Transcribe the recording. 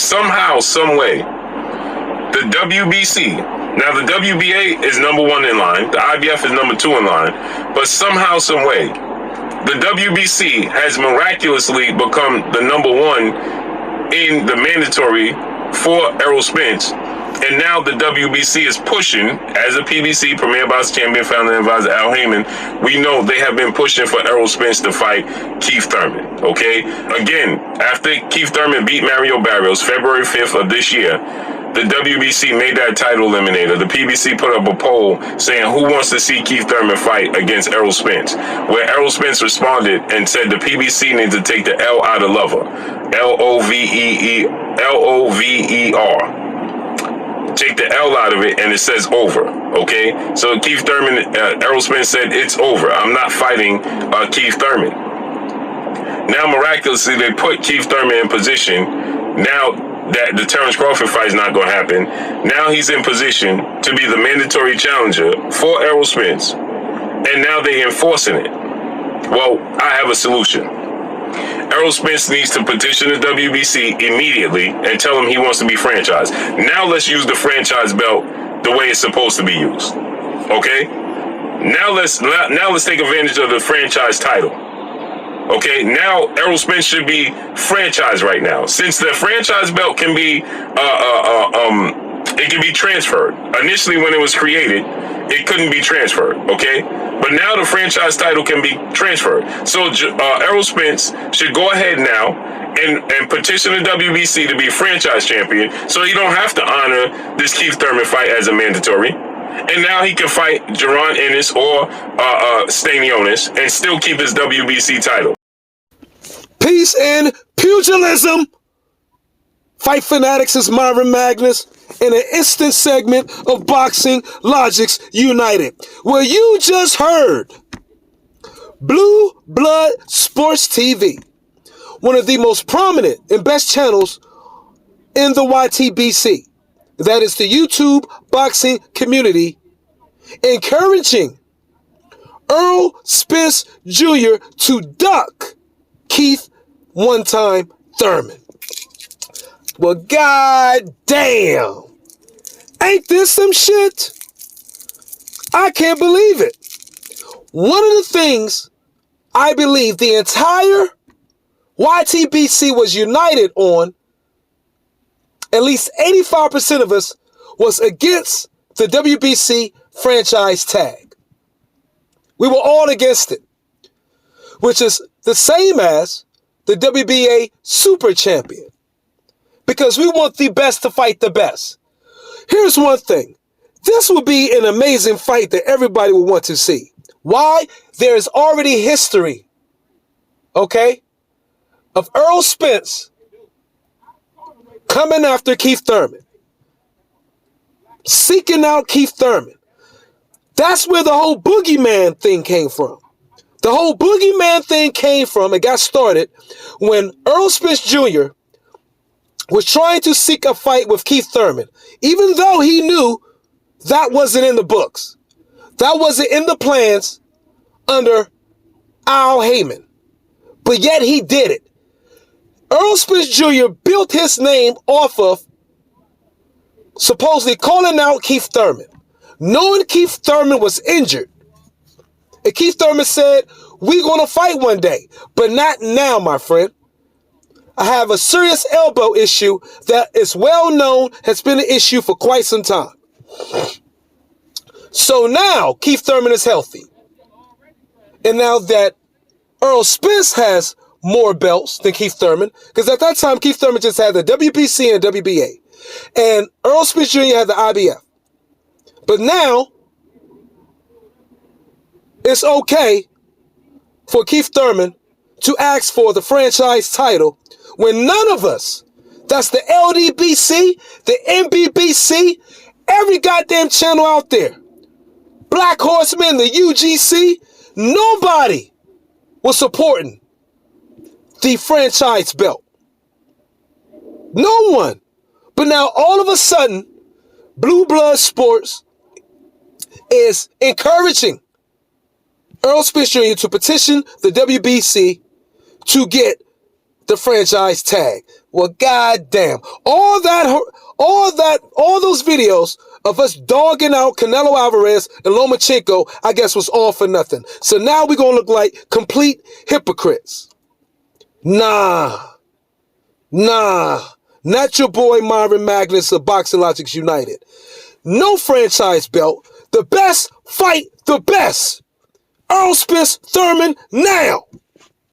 somehow, some way, the WBC, now the WBA is number 1 in line, the IBF is number 2 in line, but somehow, some way, the WBC has miraculously become the number 1 in the mandatory for Errol Spence. And now the WBC is pushing, as a PBC, Premier Box Champion, founder and advisor Al Heyman, we know they have been pushing for Errol Spence to fight Keith Thurman, okay? Again, after Keith Thurman beat Mario Barrios February 5th of this year, the WBC made that title eliminator. The PBC put up a poll saying who wants to see Keith Thurman fight against Errol Spence, where Errol Spence responded and said the PBC needs to take the L out of lover. L-O-V-E-R. Take the L out of it, and it says over, okay? So Keith Thurman, Errol Spence said, it's over. I'm not fighting Keith Thurman. Now, miraculously, they put Keith Thurman in position. Now that the Terrence Crawford fight is not going to happen, now he's in position to be the mandatory challenger for Errol Spence, and now they're enforcing it. Well, I have a solution. Errol Spence needs to petition the WBC immediately and tell him he wants to be franchised. Now let's use the franchise belt the way it's supposed to be used. Okay? Now let's take advantage of the franchise title. Okay? Now Errol Spence should be franchised right now. Since the franchise belt can be it can be transferred. Initially when it was created, it couldn't be transferred, okay? But now the franchise title can be transferred. So Errol Spence should go ahead now and petition the WBC to be franchise champion, so he don't have to honor this Keith Thurman fight as a mandatory. And now he can fight Jaron Ennis or Stanionis and still keep his WBC title. Peace and pugilism. Fight Fanatics is Myron Magnus in an instant segment of Boxing Logics United, where you just heard Blueblood Sports TV, one of the most prominent and best channels in the YTBC, that is the YouTube boxing community, encouraging Errol Spence Jr. to duck Keith one-time Thurman. Well, god damn. Ain't this some shit? I can't believe it. One of the things I believe the entire YTBC was united on, at least 85% of us, was against the WBC franchise tag. We were all against it, which is the same as the WBA Super Champion, because we want the best to fight the best. Here's one thing. This would be an amazing fight that everybody would want to see. Why? There's already history, okay, of Errol Spence coming after Keith Thurman, seeking out Keith Thurman. That's where the whole boogeyman thing came from. The whole boogeyman thing came from, it got started when Errol Spence Jr. was trying to seek a fight with Keith Thurman, even though he knew that wasn't in the books. That wasn't in the plans under Al Heyman. But yet he did it. Errol Spence Jr. built his name off of supposedly calling out Keith Thurman, knowing Keith Thurman was injured. And Keith Thurman said, we're going to fight one day, but not now, my friend. I have a serious elbow issue that is well known, has been an issue for quite some time. So now Keith Thurman is healthy. And now that Errol Spence has more belts than Keith Thurman, because at that time Keith Thurman just had the WBC and WBA, and Errol Spence Jr. had the IBF. But now it's okay for Keith Thurman to ask for the franchise title when none of us, that's the LDBC, the MBBC, every goddamn channel out there, Black Horseman, the UGC, nobody was supporting the franchise belt. No one. But now all of a sudden, Blueblood Sports is encouraging Errol Spence Jr. to petition the WBC to get the franchise tag. Well, goddamn, all those videos of us dogging out Canelo Alvarez and Lomachenko, I guess was all for nothing. So now we're gonna look like complete hypocrites. Nah, not your boy Myron Magnus of Boxing Logics United. No franchise belt. The best fight the best. Errol Spence, Thurman, now.